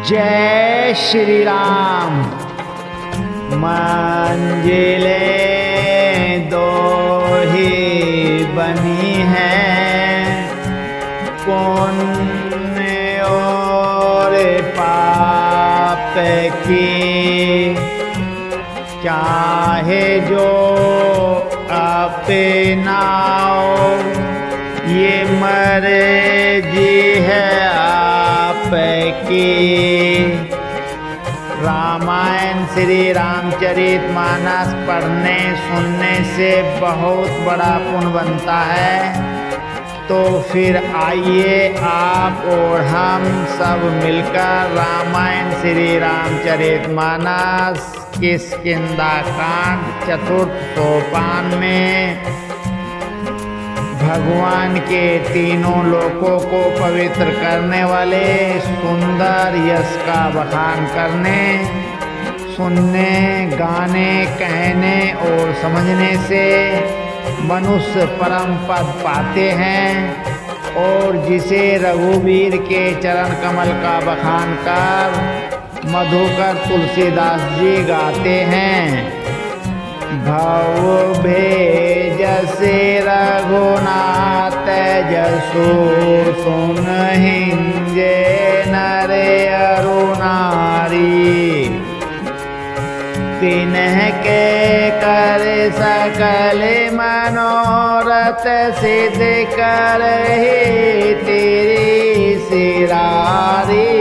जय श्री राम। मंजिलें दो ही बनी हैं, पुण्य और पाप की, चाहे जो अपनाओ ये मर्जी है आपकी। रामायण श्री रामचरितमानस पढ़ने सुनने से बहुत बड़ा पुण्य बनता है। तो फिर आइए आप और हम सब मिलकर रामायण श्री रामचरितमानस किष्किंधा कांड चतुर्थ सोपान में भगवान के तीनों लोकों को पवित्र करने वाले सुंदर यश का बखान करने, सुनने, गाने, कहने और समझने से मनुष्य परम पद पाते हैं। और जिसे रघुवीर के चरण कमल का बखान कर मधुकर तुलसीदास जी गाते हैं। भव भेज से रघुनाथ जसु सुनहिंजे नर अरु नारी, तिन्ह के कर सकल मनोरथ सिद्ध करहि तेरी सिरारी।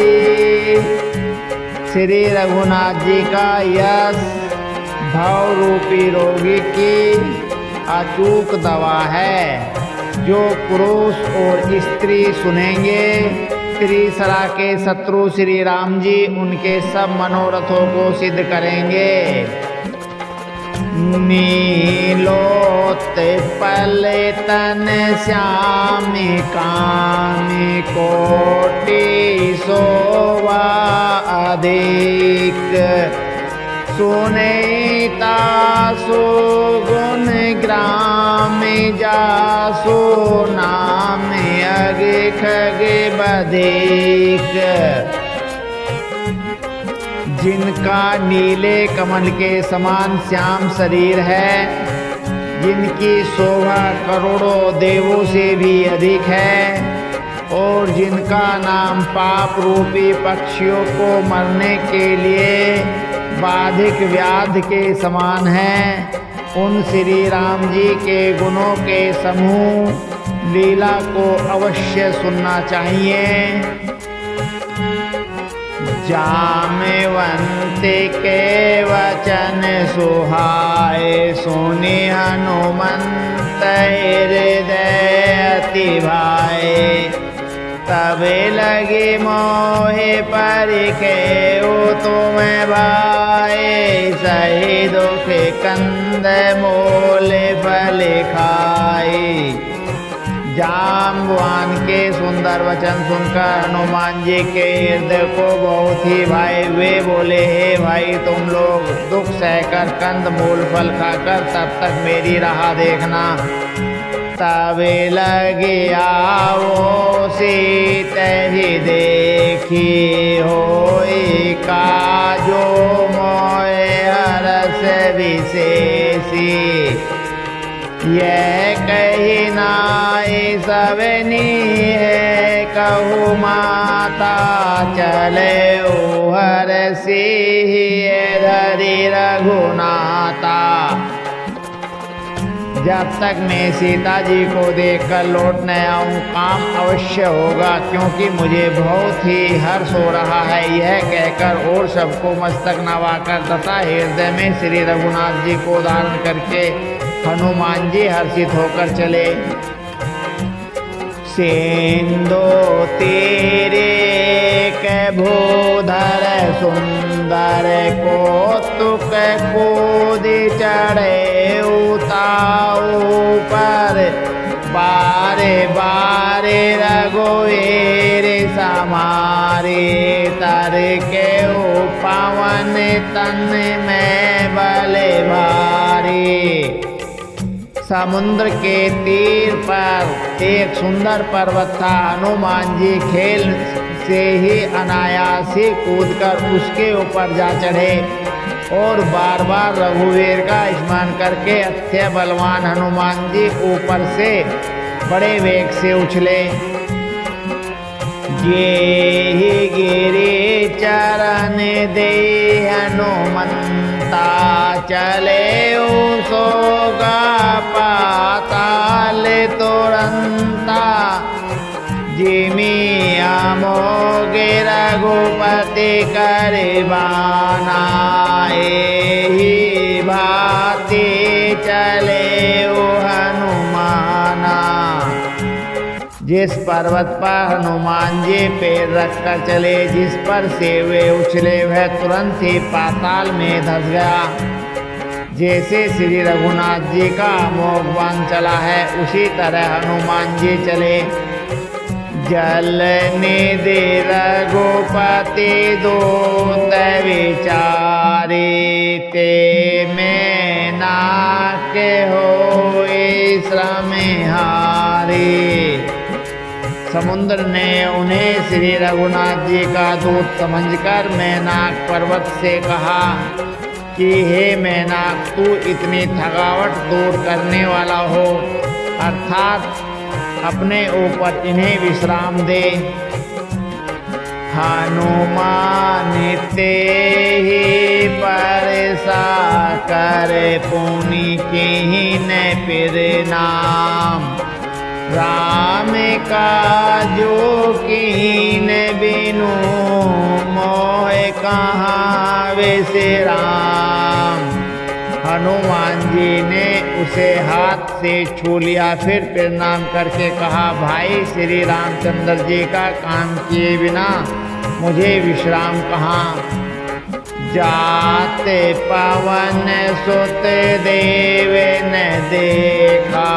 श्री रघुनाथ जी का यश भव रूपी रोगी की अचूक दवा है। जो पुरुष और स्त्री सुनेंगे, त्रिसरा के शत्रु श्री राम जी उनके सब मनोरथों को सिद्ध करेंगे। नीलोत्पल तन श्यामी कामी कोटि शोभा अधिक, सुनीता सुगुण ग्राम जासु नाम अग खग बधिक। जिनका नीले कमल के समान श्याम शरीर है, जिनकी शोभा करोड़ों देवों से भी अधिक है, और जिनका नाम पाप रूपी पक्षियों को मरने के लिए बाधिक व्याध के समान है, उन श्री राम जी के गुणों के समूह लीला को अवश्य सुनना चाहिए। जामवंत के वचन सुहाए, सुनि हनुमंत हृदय अति भाए, तबे लगे मोहे परिखे तुम भाए, सही दुख कंद मोल फल खाए। जाम्बवान के सुंदर वचन सुनकर हनुमान जी के हृदय को बहुत ही भाई। वे बोले, हे भाई, तुम लोग दुख सहकर कंद मूल फल खाकर तब तक मेरी राह देखना। तबे लगे आओ सीत ही देखी, होई काजो मोय हरस विशेषी। यह कही नाई सबनी है, कहु माता चले हरसी धरि रघुनाथा। जब तक मैं सीता जी को देखकर लौट न आऊँ काम अवश्य होगा, क्योंकि मुझे बहुत ही हर्ष हो रहा है। यह कहकर और सबको मस्तक नवाकर तथा हृदय में श्री रघुनाथ जी को धारण करके हनुमान जी हर्षित होकर चले। सिंधु तीरे के भूधर सुंदर कौतुक कूद चढ़े उताऊ पर, बारे बारे रघुवीर समारे, तर के पवन तन में बल भारी। समुद्र के तीर पर एक सुंदर पर्वत था। हनुमान जी खेल से ही अनायास ही कूदकर उसके ऊपर जा चढ़े और बार बार रघुवीर का स्मरण करके अत्य बलवान हनुमान जी ऊपर से बड़े वेग से उछले। ये गिरि चरण दे हनुमंता, चले सोगा पाताल तुरंता। जिमि अमोगे रघुपति करबाना, एहि भांति चले हनुमाना। जिस पर्वत पर हनुमान जी पैर रखकर चले, जिस पर से वे उछले, वह तुरंत ही पाताल में धंस गया। जैसे श्री रघुनाथ जी का अमोघ बाण चला है, उसी तरह हनुमान जी चले। जल निधि रघुपति दूत विचारे, ते में नाक होए श्रम हारे। समुद्र ने उन्हें श्री रघुनाथ जी का दूत समझकर मैनाक पर्वत से कहा कि हे मैनाक, तू इतनी थकावट दूर करने वाला हो, अर्थात अपने ऊपर इन्हें विश्राम दे। हनुमान ते ही परसा कर, पुनि कीन फिर नाम। राम का जो कीन बिनु, मोह कहाँ विश्राम। हनुमान जी ने उसे हाथ से छू लिया, फिर प्रणाम करके कहा, भाई श्री रामचंद्र जी का काम किए बिना मुझे विश्राम कहाँ। जाते पवन सुत देव न देखा,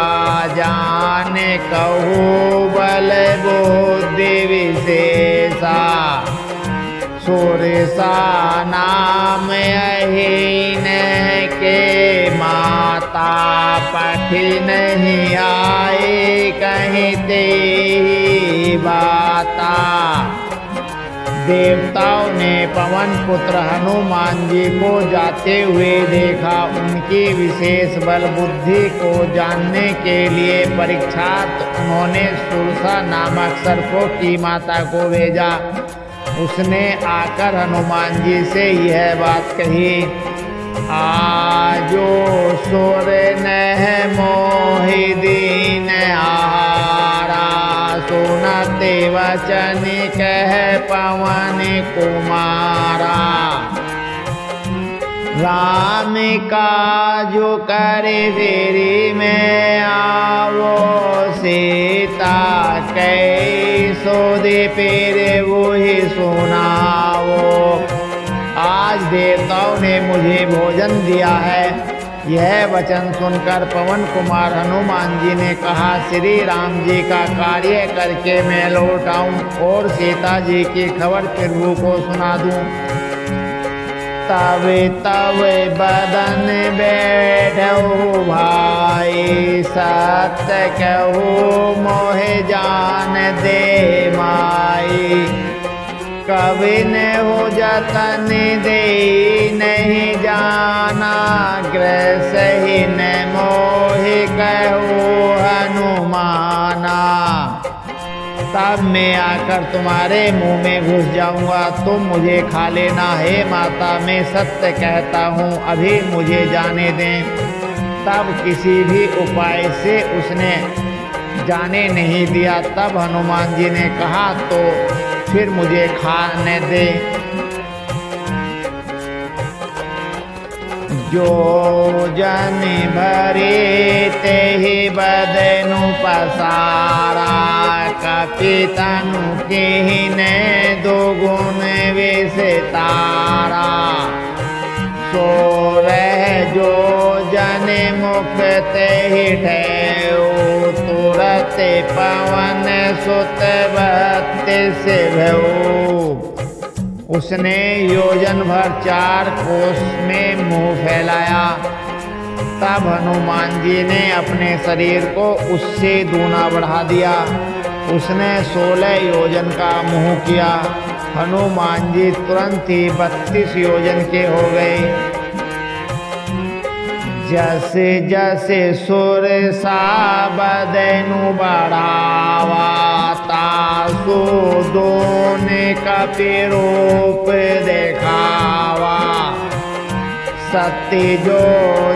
जाने कहू बल बुद्धि विशेषा। सुरसा नाम अहीन के, माता पठी नहीं आए कहीं ते बाता। देवताओं ने पवन पुत्र हनुमान जी को जाते हुए देखा। उनकी विशेष बल बुद्धि को जानने के लिए परीक्षार्थ उन्होंने सुरसा नामक सर्पों की माता को भेजा। उसने आकर हनुमान जी से यह बात कही, आजो सुर नह मोहि दीन आहारा। सुनते वचन कह पवन कुमारा। राम का जो करे फेरी में आवो, सीता कई सोदे पेरे वो ही सुनाओ। आज देवताओं ने मुझे भोजन दिया है। यह वचन सुनकर पवन कुमार हनुमान जी ने कहा, श्री राम जी का कार्य करके मैं लौट आऊं और सीता जी की खबर प्रभु को सुना दूं। तब तब बदन बैठो भाई, सत्य कहूँ मोह जान दे माई। कभी न हो जतन दे नहीं जाना, ग्रह सही न मोह कहूँ हनुमाना। तब मैं आकर तुम्हारे मुंह में घुस जाऊंगा, तुम मुझे खा लेना। हे माता, मैं सत्य कहता हूँ, अभी मुझे जाने दें। तब किसी भी उपाय से उसने जाने नहीं दिया। तब हनुमान जी ने कहा, तो फिर मुझे खाने दे। जो जन भरे ते ही बदनु पसारा, कपितनु कीने दो गुण विस्तारा। सो रह जो जन मुख ते ही ठेऊ, तुरत पवन सुत बत्तीस भऊ। उसने योजन भर 4 कोस में मुंह फैलाया। तब हनुमान जी ने अपने शरीर को उससे दूना बढ़ा दिया। उसने 16 योजन का मुँह किया। हनुमान जी तुरंत ही 32 योजन के हो गए। जैसे जैसे सुर सा बदनु बढ़ावा, तासो दोने का रूप देखावा। सत्य जो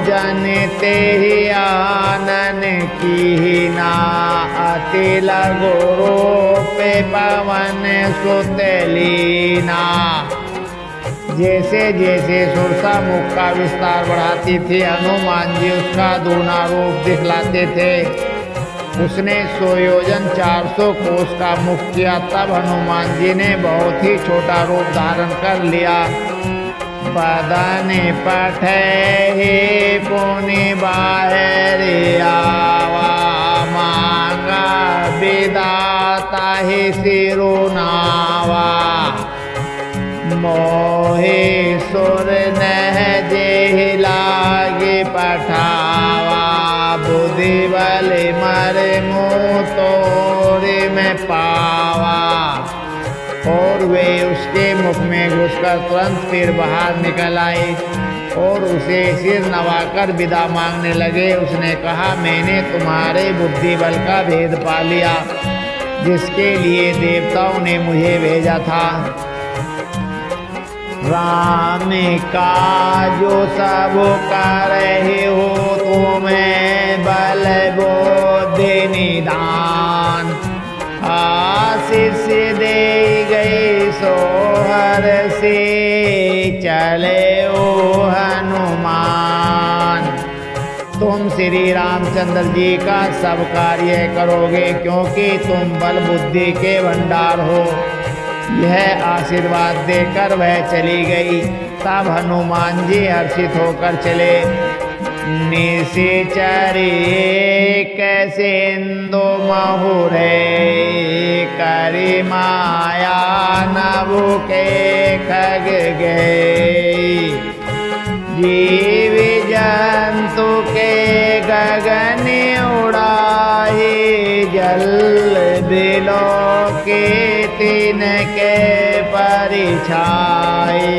जन ते ही आनन की ना, अति लगो रूपे पवन सुतलीना। जैसे जैसे सुरसा मुख का विस्तार बढ़ाती थी, हनुमान जी उसका दूना रूप दिखलाते थे। उसने 100 योजन 400 कोस का मुख किया। तब हनुमान जी ने बहुत ही छोटा रूप धारण कर लिया। बदन पठे पुनि बाहर आवा, मांगा विदाता ही सिरुनावा। मोहे सुर नह जे लागे पठावा, बुद्धि बल मर मुँह तोरे में पावा। और वे उसके मुख में घुसकर तुरंत फिर बाहर निकल आए और उसे सिर नवाकर विदा मांगने लगे। उसने कहा, मैंने तुम्हारे बुद्धि बल का भेद पा लिया, जिसके लिए देवताओं ने मुझे भेजा था। राम का जो सब कर रहे हो, तुम्हें बल बुद्धि निदान। आशीष दे गई सोहर से, चले ओ हनुमान। तुम श्री रामचंद्र जी का सब कार्य करोगे, क्योंकि तुम बल बुद्धि के भंडार हो। यह आशीर्वाद देकर वह चली गई। तब हनुमान जी हर्षित होकर चले। निशिचरी कैसे इंदु महुरे, करी माया नभु के खग गए। जीव जंतु के गगन उड़ाए, जल बिलो के तीन के परिछाए।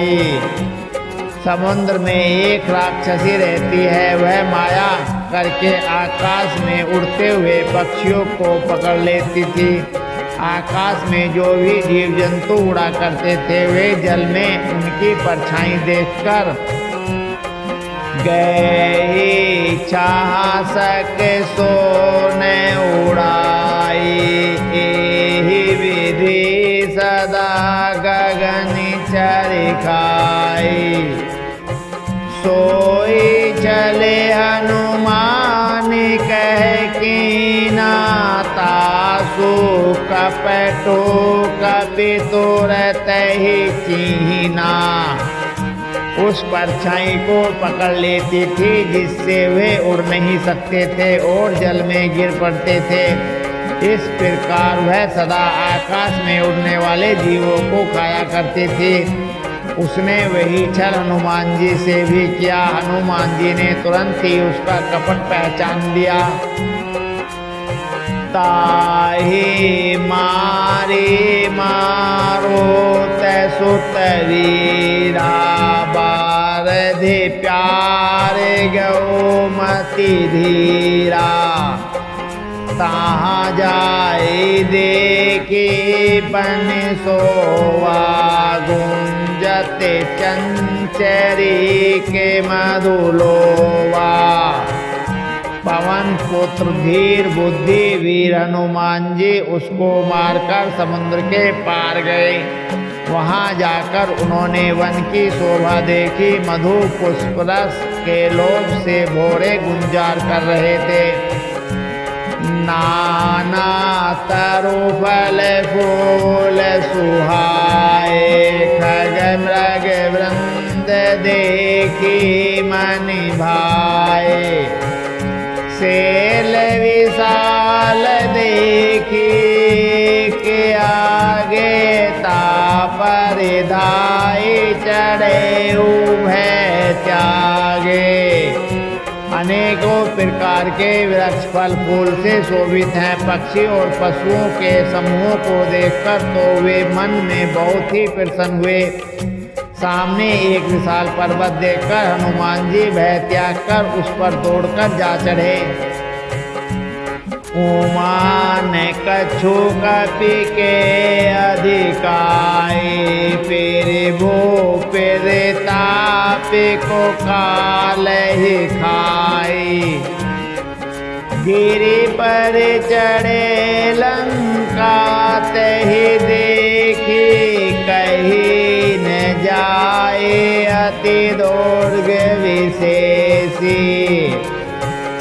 समुद्र में एक राक्षसी रहती है। वह माया करके आकाश में उड़ते हुए पक्षियों को पकड़ लेती थी। आकाश में जो भी जीव जंतु उड़ा करते थे, वे जल में उनकी परछाई देखकर गए चाह सक सोने उड़ाई। एहि विधि सदा गगन चरखाई। सोई चले हनुमान कह कीना, तासु कपटो कपि तुरत ही चीना। उस परछाई को पकड़ लेती थी, जिससे वे उड़ नहीं सकते थे और जल में गिर पड़ते थे। इस प्रकार वह सदा आकाश में उड़ने वाले जीवों को खाया करती थी। उसने वही छल हनुमान जी से भी किया। हनुमान जी ने तुरंत ही उसका कपट पहचान लिया। ताहि मारे मारो सुत वीरा, बारधि प्यारे गौ मति धीरा। तहाँ जाए देखी बन सोवा, गुंजते चंचरी के मधुलोवा। पवन पुत्र धीर बुद्धि वीर हनुमान जी उसको मारकर समुद्र के पार गए। वहां जाकर उन्होंने वन की शोभा देखी। मधु पुष्प रस के लोभ से भोरे गुंजार कर रहे थे। नाना तरु फल फूल सुहाए, खग मृग वृंद देखी मन भाए। सेल विशाल देखी के आगे तापरिधाई, चढ़े उभय त्यागे। अनेकों प्रकार के वृक्ष फल फूल से शोभित हैं। पक्षी और पशुओं के समूहों को देखकर तो वे मन में बहुत ही प्रसन्न हुए। सामने एक विशाल पर्वत देखकर हनुमान जी भय त्याग कर उस पर दौड़कर जा चढ़े। उमा ने कछु कपि के अधिकाई, पेरे भो पेरे तापे को काल ही खाई। गिरि पर चढ़े लंका तहि देखी, कहीं न जाए अति दुर्ग विशेषी।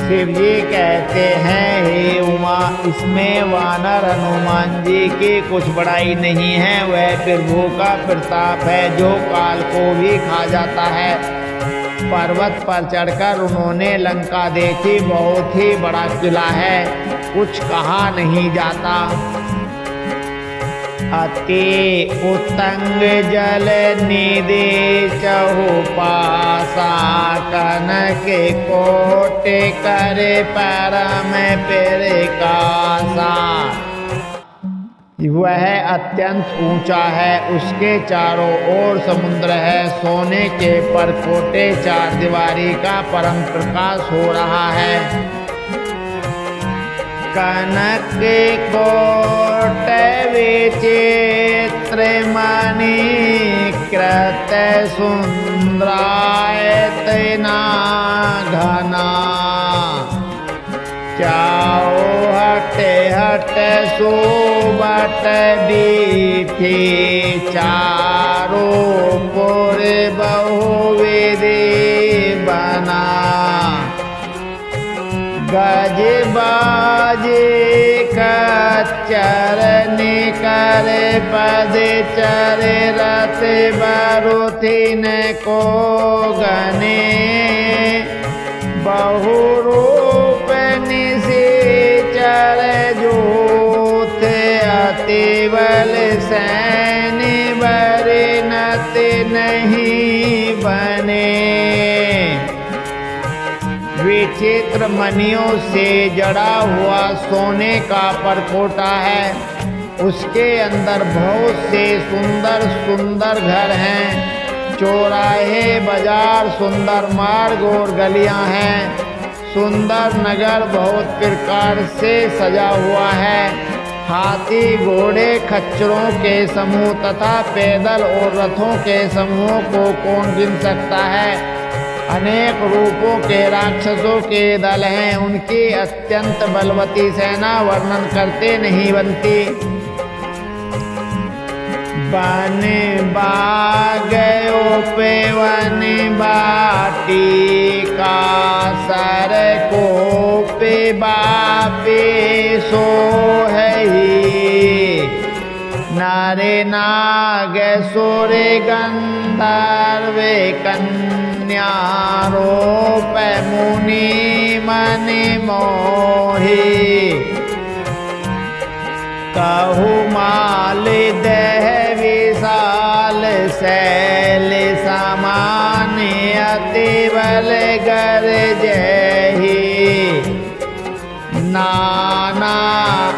शिव जी कहते हैं, हे उमा, इसमें वानर हनुमान जी की कुछ बड़ाई नहीं है। वह प्रभु का प्रताप है जो काल को भी खा जाता है। पर्वत पर चढ़कर उन्होंने लंका देखी। बहुत ही बड़ा किला है, कुछ कहा नहीं जाता। अति उत्तंग जल निधि चहुपासा, कनक कोट करे परम प्रकाशा। वह अत्यंत ऊंचा है, उसके चारों ओर समुद्र है। सोने के परकोटे चार दीवारी का परम प्रकाश हो रहा है। कनक कोट विचित्र मणिकृत सुंदरायतना घना। चाओ हटे हट सुबट बीथी, चारों पुर बहुविधि बना। गज बाजे कच्चर निकर पद चर रथ बरुथिन को गने। बहुरूप निशिचर जोत, अति बल सैन्य बरनत नहीं बने। विचित्र मणियों से जड़ा हुआ सोने का परकोटा है। उसके अंदर बहुत से सुंदर सुंदर घर हैं। चौराहे, बाजार, सुंदर मार्ग और गलियां हैं। सुंदर नगर बहुत प्रकार से सजा हुआ है। हाथी, घोड़े, खच्चरों के समूह तथा पैदल और रथों के समूहों को कौन गिन सकता है। अनेक रूपों के राक्षसों के दल हैं। उनकी अत्यंत बलवती सेना वर्णन करते नहीं बनती। बन बागयो पे वन बाटी का, सर को पे बापे सो है ही। नारे नाग सुर गंधर्व कन्या, रूप मुनि मन मोही। कहु माल देह विशाल शैल समान, अति बल गरजहि। नाना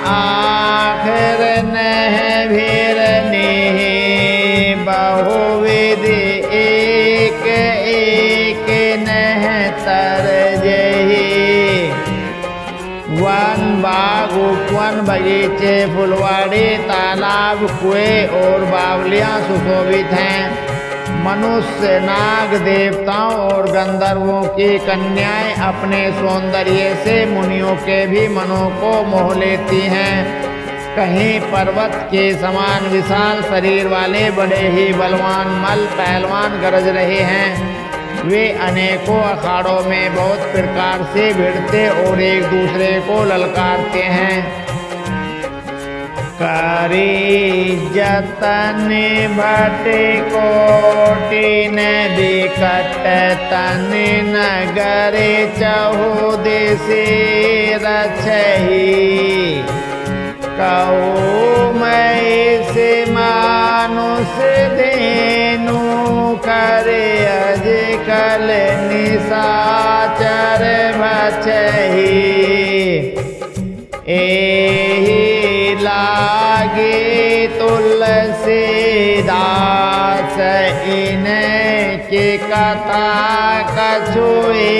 आखिर नह भिरनि, बहुविधि एक एक नह तरजहि। वन बाग, उपवन, बगीचे, फुलवाड़ी, तालाब, कुएं और बावलियां सुशोभित हैं। मनुष्य, नाग, देवताओं और गंधर्वों की कन्याएं अपने सौंदर्य से मुनियों के भी मनों को मोह लेती हैं। कहीं पर्वत के समान विशाल शरीर वाले बड़े ही बलवान मल्ल पहलवान गरज रहे हैं। वे अनेकों अखाड़ों में बहुत प्रकार से भिड़ते और एक दूसरे को ललकारते हैं। करी जतन भट कोटिन बिकट तन, नगर चहुदिश रछहि। कहु मैं से मानुष धेनु, करे अज कल निशाचर तुलसीदास इनके कथा कछुए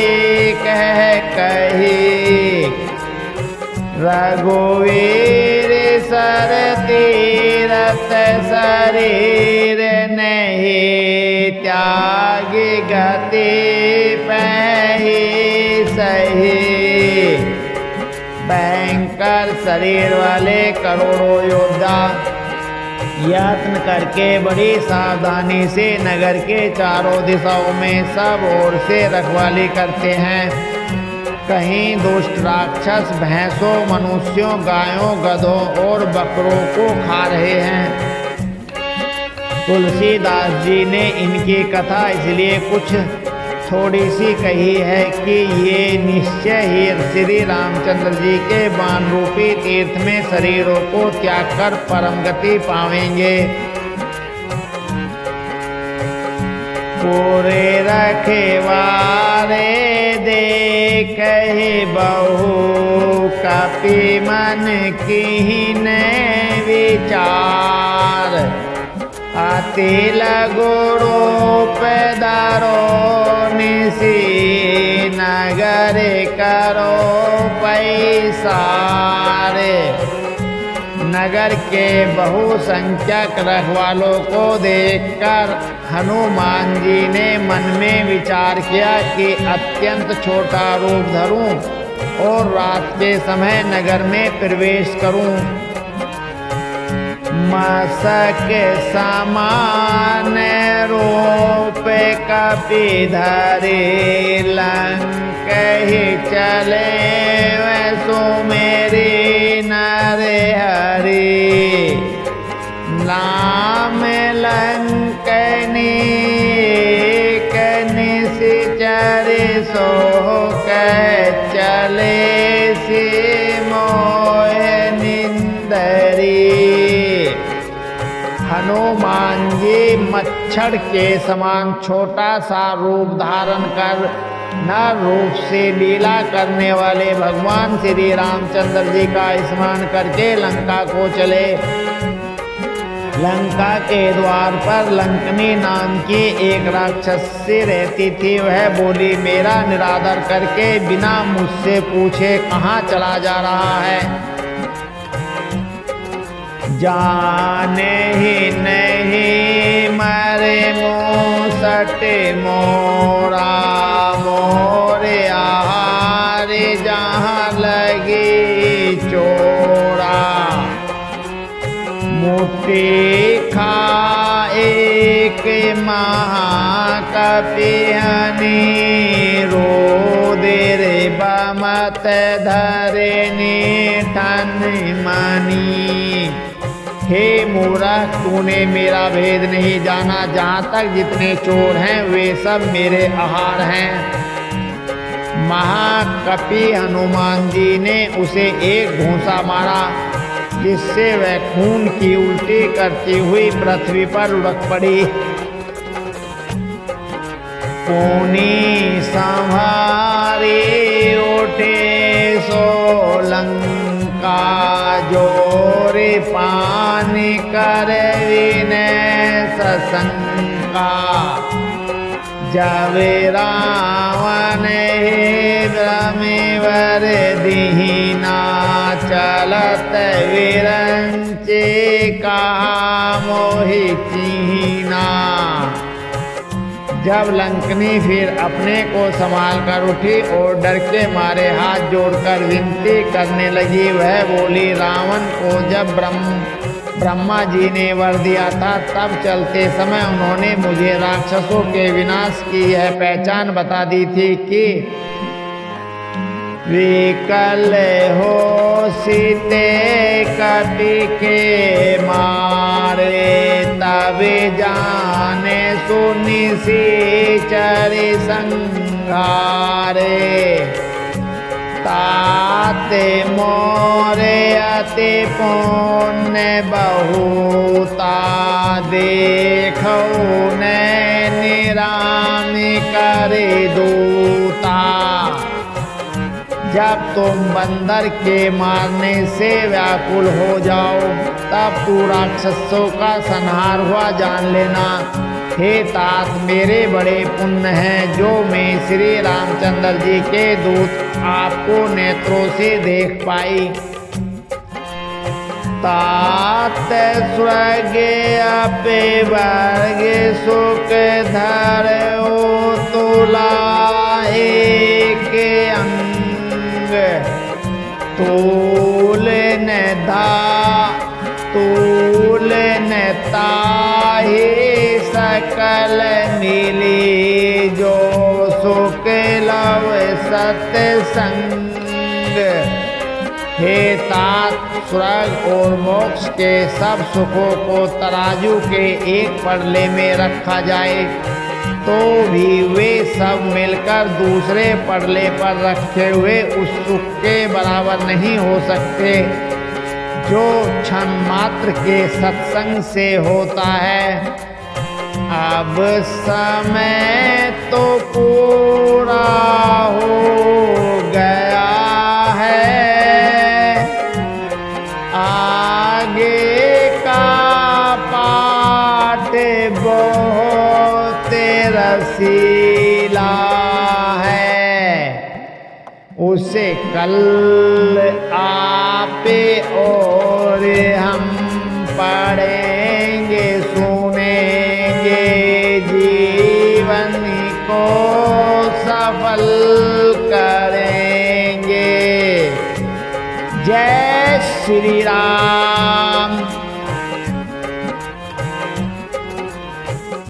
कह कही रघुवीर सर तीरथ शरीर नहीं त्यागी गति पही सही। भयंकर शरीर वाले करोड़ों योद्धा यत्न करके बड़ी सावधानी से नगर के चारों दिशाओं में सब ओर से रखवाली करते हैं। कहीं दुष्ट राक्षस भैंसों, मनुष्यों, गायों, गधों और बकरों को खा रहे हैं। तुलसीदास जी ने इनकी कथा इसलिए कुछ थोड़ी सी कही है कि ये निश्चय ही श्री रामचंद्र जी के बाण रूपी तीर्थ में शरीरों को त्याग कर परम गति पावेंगे। पूरे रखवारे देख बहु कपि मन कीन विचार अति लगुड़ो पैदारो निसी नगर करो पैसारे। नगर के बहुसंख्यक रखवालों को देखकर हनुमान जी ने मन में विचार किया कि अत्यंत छोटा रूप धरूं और रात के समय नगर में प्रवेश करूं। मसक समान रूप कपि धरे लंक ही चले वैसो मेरी नरे हरि। नाम लंकनी निश्चर सो कह चले सी मोह निंदरी। हनुमान जी मच्छर के समान छोटा सा रूप धारण कर नर रूप से लीला करने वाले भगवान श्री रामचंद्र जी का स्मरण करके लंका को चले। लंका के द्वार पर लंकनी नाम की एक राक्षसी रहती थी। वह बोली, मेरा निरादर करके बिना मुझसे पूछे कहाँ चला जा रहा है। जाने ही नहीं मरे मूसट मोरा मोरे आहारे जहाँ लगी चोरा। मुट्ठी खा एक महाकपि हनी रोदे बमत धरे निठन मनी। हे मूर्ख, तूने मेरा भेद नहीं जाना। जहाँ तक जितने चोर हैं वे सब मेरे आहार हैं। महाकपि हनुमान जी ने उसे एक घूंसा मारा जिससे वह खून की उल्टी करती हुई पृथ्वी पर लुढ़क पड़ी। पूनी संभारी उठे सोलंका जोरे पानी कर विनय सशंका। जब रावण ब्रह्मेवर दीना चलत विरंचे कहा मोहि चीना। जब लंकनी फिर अपने को संभाल कर उठी और डर के मारे हाथ जोड़कर विनती करने लगी। वह बोली, रावण को जब ब्रह्मा जी ने वर दिया था तब चलते समय उन्होंने मुझे राक्षसों के विनाश की यह पहचान बता दी थी कि विकल हो सीते कपि के मारे। तब जाने सुनि सी चरि संघारे। ताते मोरे अति पुण्य बहुता देखो ने निरामी करे दूता। जब जब तुम बंदर के मारने से व्याकुल हो जाओ तब तू राक्षसों का संहार हुआ जान लेना। हे तात, मेरे बड़े पुण्य हैं जो मैं श्री रामचंद्र जी के दूत आपको नेत्रों से देख पाई। तात स्वर्ग अपे वर्ग सुख धरो तुला एक अंग तूल न ताहि सकल मिली जो सुख लव सत्संग। हे तात, स्वर्ग और मोक्ष के सब सुखों को तराजू के एक पड़ले में रखा जाए तो भी वे सब मिलकर दूसरे पड़ले पर रखे हुए उस सुख के बराबर नहीं हो सकते जो क्षण मात्र के सत्संग से होता है। अब समय तो पूरा हो गया है, आगे का पाठ बहुत रसीला है। उसे कल आपे और हम पढ़ेंगे सुनेंगे, जीवन को सफल करेंगे। जय श्री राम।